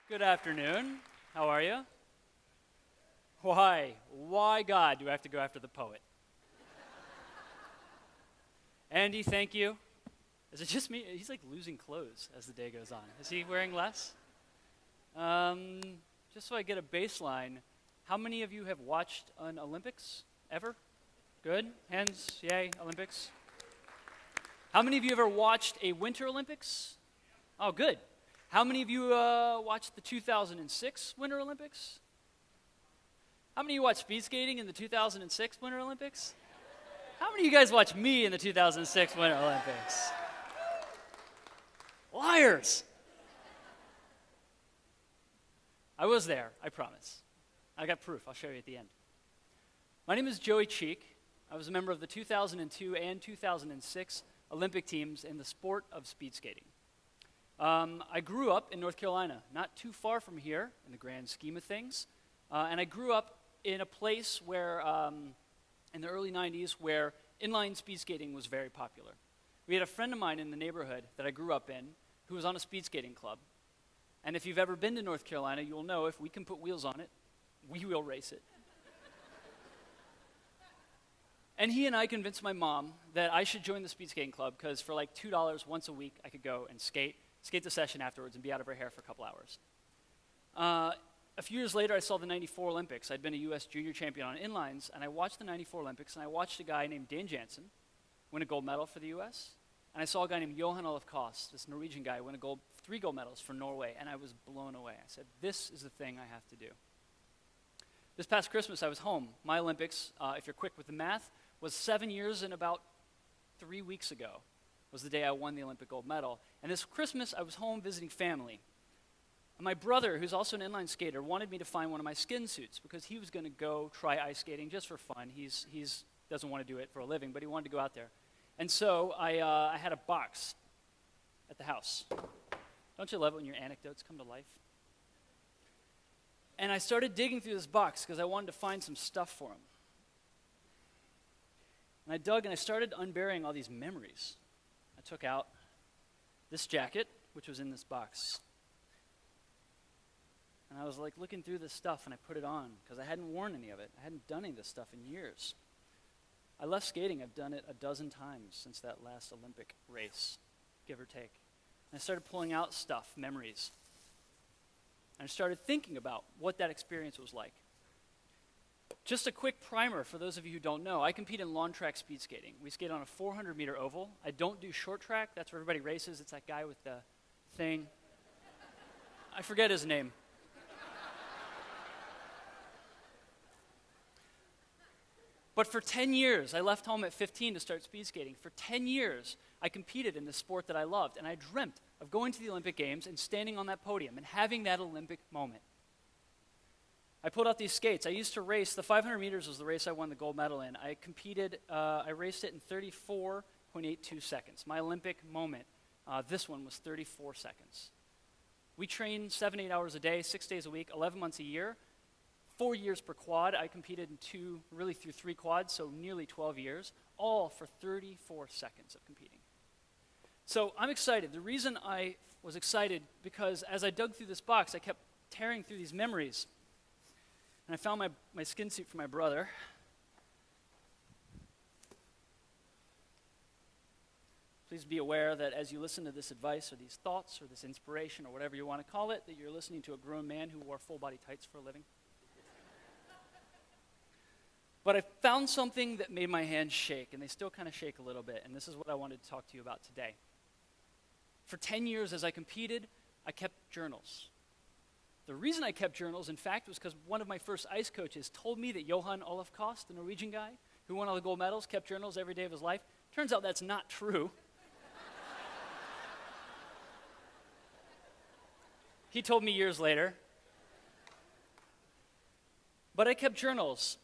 Good afternoon. How are you? Why God do I have to go after the poet? Andy, thank you. Is it just me? He's like losing clothes as the day goes on. Is he wearing less? Just so I get a baseline, how many of you have watched an Olympics ever? Good. Hands, yay, Olympics. How many of you ever watched a Winter Olympics? Oh, good. How many of you watched the 2006 Winter Olympics? How many of you watched speed skating in the 2006 Winter Olympics? How many of you guys watched me in the 2006 Winter Olympics? Liars! I was there, I promise. I got proof, I'll show you at the end. My name is Joey Cheek. I was a member of the 2002 and 2006 Olympic teams in the sport of speed skating. I grew up in North Carolina, not too far from here in the grand scheme of things. And I grew up in a place where, in the early 90s, where inline speed skating was very popular. We had a friend of mine in the neighborhood that I grew up in who was on a speed skating club. And if you've ever been to North Carolina, you'll know if we can put wheels on it, we will race it. And he and I convinced my mom that I should join the speed skating club because for like $2 once a week, I could go and skate the session afterwards and be out of her hair for a couple hours. A few years later, I saw the 94 Olympics. I'd been a U.S. junior champion on inlines, and I watched the 94 Olympics, and I watched a guy named Dan Jansen win a gold medal for the U.S., and I saw a guy named Johan Olaf Kost, this Norwegian guy, win 3 gold medals for Norway, and I was blown away. I said, this is the thing I have to do. This past Christmas, I was home. My Olympics, if you're quick with the math, was 7 years and about 3 weeks ago was the day I won the Olympic gold medal. And this Christmas, I was home visiting family. And my brother, who's also an inline skater, wanted me to find one of my skin suits because he was going to go try ice skating just for fun. He's doesn't want to do it for a living, but he wanted to go out there. And so I had a box at the house. Don't you love it when your anecdotes come to life? And I started digging through this box because I wanted to find some stuff for him. And I dug and I started unburying all these memories. I took out this jacket, which was in this box. And I was like looking through this stuff and I put it on because I hadn't worn any of it. I hadn't done any of this stuff in years. I left skating. I've done it a dozen times since that last Olympic race, give or take. And I started pulling out stuff, memories. And I started thinking about what that experience was like. Just a quick primer for those of you who don't know. I compete in lawn track speed skating. We skate on a 400-meter oval. I don't do short track. That's where everybody races. It's that guy with the thing. I forget his name. But for 10 years, I left home at 15 to start speed skating. For 10 years, I competed in the sport that I loved, and I dreamt of going to the Olympic Games and standing on that podium and having that Olympic moment. I pulled out these skates. I used to race. The 500 meters was the race I won the gold medal in. I competed, I raced it in 34.82 seconds. My Olympic moment, this one was 34 seconds. We trained 7-8 hours a day, 6 days a week, 11 months a year. 4 years per quad. I competed in through 3 quads, so nearly 12 years, all for 34 seconds of competing. So I'm excited. The reason I was excited, because as I dug through this box, I kept tearing through these memories. And I found my skin suit for my brother. Please be aware that as you listen to this advice or these thoughts or this inspiration or whatever you want to call it, that you're listening to a grown man who wore full-body tights for a living. But I found something that made my hands shake, and they still kind of shake a little bit, and this is what I wanted to talk to you about today. For 10 years as I competed, I kept journals. The reason I kept journals, in fact, was because one of my first ice coaches told me that Johan Olaf Kost, the Norwegian guy who won all the gold medals, kept journals every day of his life. Turns out that's not true. He told me years later. But I kept journals.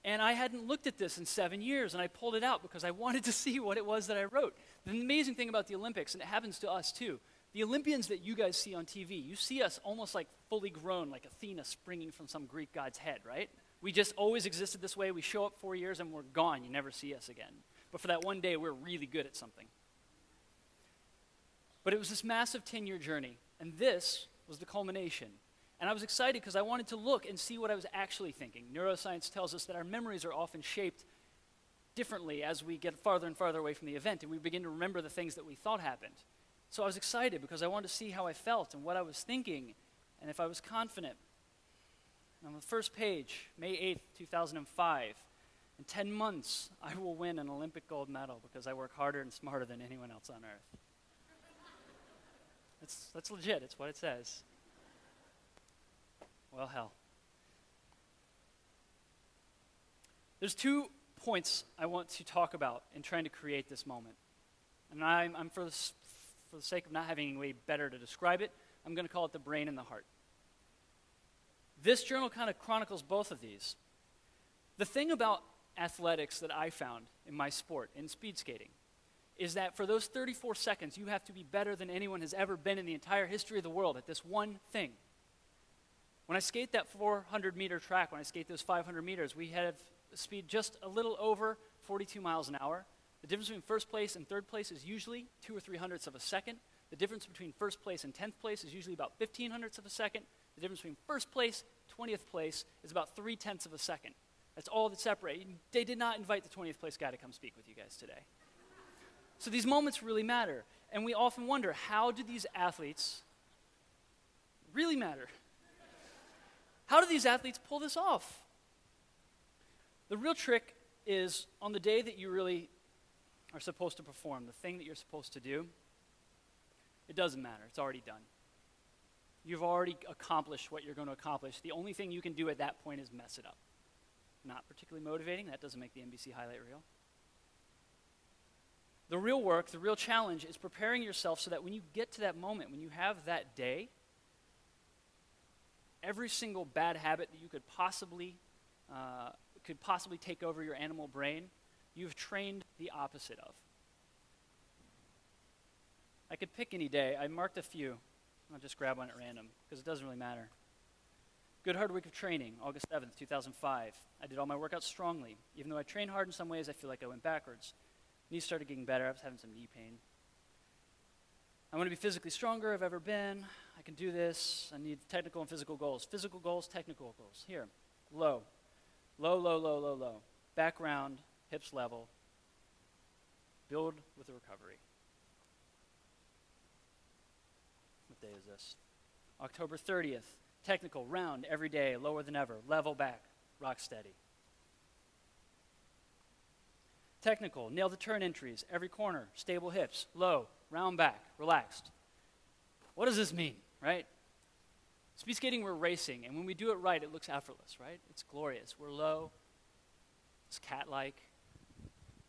And I hadn't looked at this in 7 years, and I pulled it out because I wanted to see what it was that I wrote. The amazing thing about the Olympics, and it happens to us too, the Olympians that you guys see on TV, you see us almost like fully grown, like Athena springing from some Greek god's head, right? We just always existed this way. We show up 4 years and we're gone. You never see us again. But for that one day, we're really good at something. But it was this massive 10-year journey, and this was the culmination. And I was excited because I wanted to look and see what I was actually thinking. Neuroscience tells us that our memories are often shaped differently as we get farther and farther away from the event, and we begin to remember the things that we thought happened. So I was excited because I wanted to see how I felt and what I was thinking, and if I was confident. And on the first page, May 8th, 2005, in 10 months, I will win an Olympic gold medal because I work harder and smarter than anyone else on earth. That's legit, it's what it says. Well, hell. There's 2 points I want to talk about in trying to create this moment. And I'm for the sake of not having any way better to describe it, I'm going to call it the brain and the heart. This journal kind of chronicles both of these. The thing about athletics that I found in my sport, in speed skating, is that for those 34 seconds, you have to be better than anyone has ever been in the entire history of the world at this one thing. When I skate that 400-meter track, when I skate those 500 meters, we have a speed just a little over 42 miles an hour. The difference between first place and third place is usually 2 or 3 hundredths of a second. The difference between first place and 10th place is usually about 15 hundredths of a second. The difference between first place, 20th place is about 3/10 of a second. That's all that separates. They did not invite the 20th place guy to come speak with you guys today. So these moments really matter. And we often wonder, how do these athletes really matter? How do these athletes pull this off? The real trick is on the day that you really are supposed to perform, the thing that you're supposed to do, it doesn't matter. It's already done. You've already accomplished what you're going to accomplish. The only thing you can do at that point is mess it up. Not particularly motivating. That doesn't make the NBC highlight reel. The real work, the real challenge is preparing yourself so that when you get to that moment, when you have that day, every single bad habit that you could possibly take over your animal brain, you've trained the opposite of. I could pick any day. I marked a few. I'll just grab one at random because it doesn't really matter. Good hard week of training, August 7th, 2005. I did all my workouts strongly. Even though I trained hard in some ways, I feel like I went backwards. Knees started getting better. I was having some knee pain. I want to be physically stronger I've ever been. I can do this. I need technical and physical goals. Physical goals, technical goals. Here, low. Low, low, low, low, low. Back round, hips level. Build with the recovery. What day is this? October 30th. Technical, round, every day, lower than ever. Level back, rock steady. Technical, nail the turn entries, every corner, stable hips, low, round back, relaxed. What does this mean, right? Speed skating, we're racing, and when we do it right, it looks effortless, right? It's glorious. We're low, it's cat-like,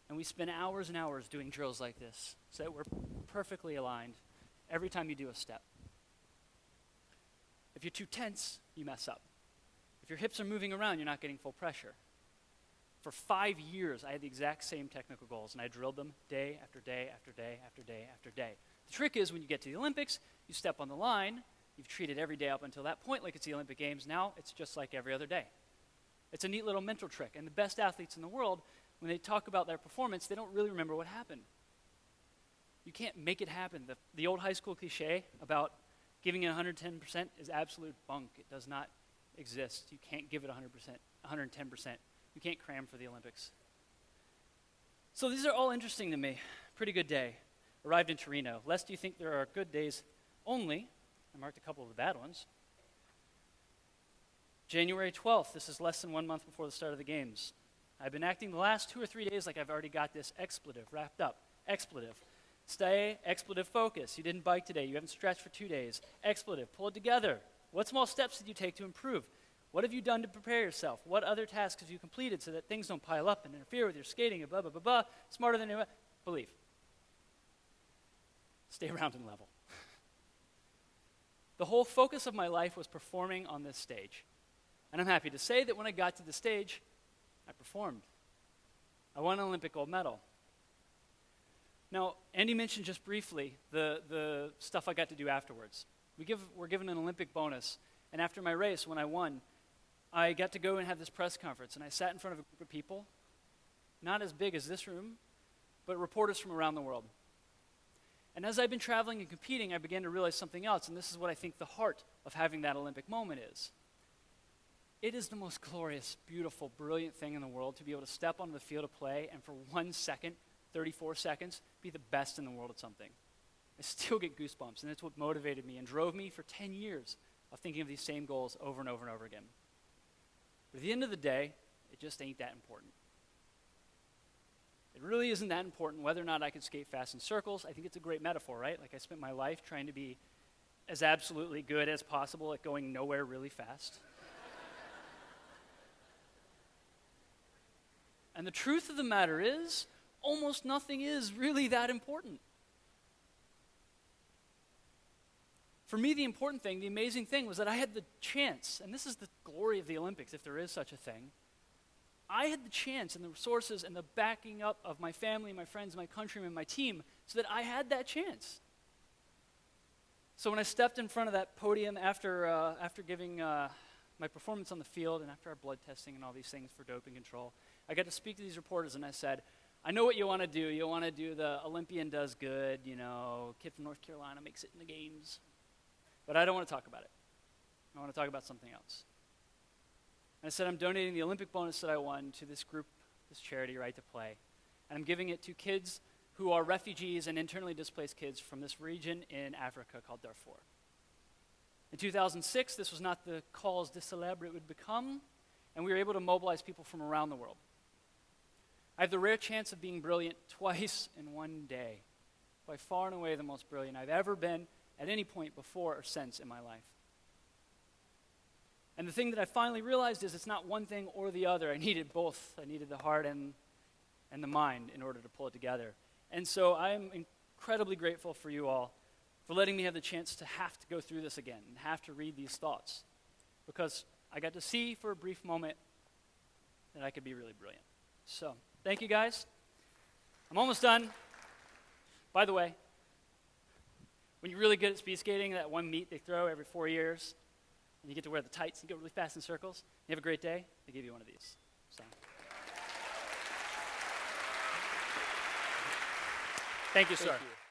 and we spend hours and hours doing drills like this so that we're perfectly aligned every time you do a step. If you're too tense, you mess up. If your hips are moving around, you're not getting full pressure. For 5 years, I had the exact same technical goals, and I drilled them day after day after day after day after day. The trick is when you get to the Olympics, you step on the line, you've treated every day up until that point like it's the Olympic Games. Now it's just like every other day. It's a neat little mental trick, and the best athletes in the world, when they talk about their performance, they don't really remember what happened. You can't make it happen. The old high school cliche about giving it 110% is absolute bunk. It does not exist. You can't give it 100%, 110%. You can't cram for the Olympics. So these are all interesting to me. Pretty good day. Arrived in Torino. Lest you think there are good days only, I marked a couple of the bad ones. January 12th, this is less than 1 month before the start of the games. I've been acting the last 2 or 3 days like I've already got this expletive wrapped up. Expletive. Stay, expletive focus. You didn't bike today. You haven't stretched for 2 days. Expletive. Pull it together. What small steps did you take to improve? What have you done to prepare yourself? What other tasks have you completed so that things don't pile up and interfere with your skating and blah, blah, blah, blah. Smarter than anyone. Believe. Stay around and level. The whole focus of my life was performing on this stage. And I'm happy to say that when I got to the stage, I performed. I won an Olympic gold medal. Now, Andy mentioned just briefly the stuff I got to do afterwards. We're given an Olympic bonus, and after my race, when I won, I got to go and have this press conference, and I sat in front of a group of people, not as big as this room, but reporters from around the world. And as I've been traveling and competing, I began to realize something else, and this is what I think the heart of having that Olympic moment is. It is the most glorious, beautiful, brilliant thing in the world to be able to step onto the field of play and for 1 second, 34 seconds, be the best in the world at something. I still get goosebumps, and that's what motivated me and drove me for 10 years of thinking of these same goals over and over and over again. But at the end of the day, it just ain't that important. It really isn't that important whether or not I can skate fast in circles. I think it's a great metaphor, right? Like I spent my life trying to be as absolutely good as possible at going nowhere really fast. And the truth of the matter is, almost nothing is really that important. For me, the important thing, the amazing thing, was that I had the chance, and this is the glory of the Olympics, if there is such a thing. I had the chance and the resources and the backing up of my family, my friends, my countrymen, my team, so that I had that chance. So when I stepped in front of that podium after giving my performance on the field and after our blood testing and all these things for doping control, I got to speak to these reporters and I said, I know what you want to do. You want to do the Olympian does good, kid from North Carolina makes it in the games. But I don't want to talk about it. I want to talk about something else. And I said, I'm donating the Olympic bonus that I won to this group, this charity, Right to Play. And I'm giving it to kids who are refugees and internally displaced kids from this region in Africa called Darfur. In 2006, this was not the cause de célèbre it would become, and we were able to mobilize people from around the world. I have the rare chance of being brilliant twice in one day. By far and away the most brilliant I've ever been at any point before or since in my life. And the thing that I finally realized is it's not one thing or the other. I needed both. I needed the heart and the mind in order to pull it together. And so I'm incredibly grateful for you all for letting me have the chance to have to go through this again and have to read these thoughts. Because I got to see for a brief moment that I could be really brilliant. So, thank you guys. I'm almost done. By the way, when you're really good at speed skating, that one meet they throw every 4 years, and you get to wear the tights and go really fast in circles, you have a great day, they give you one of these. So. Thank you, sir. Thank you.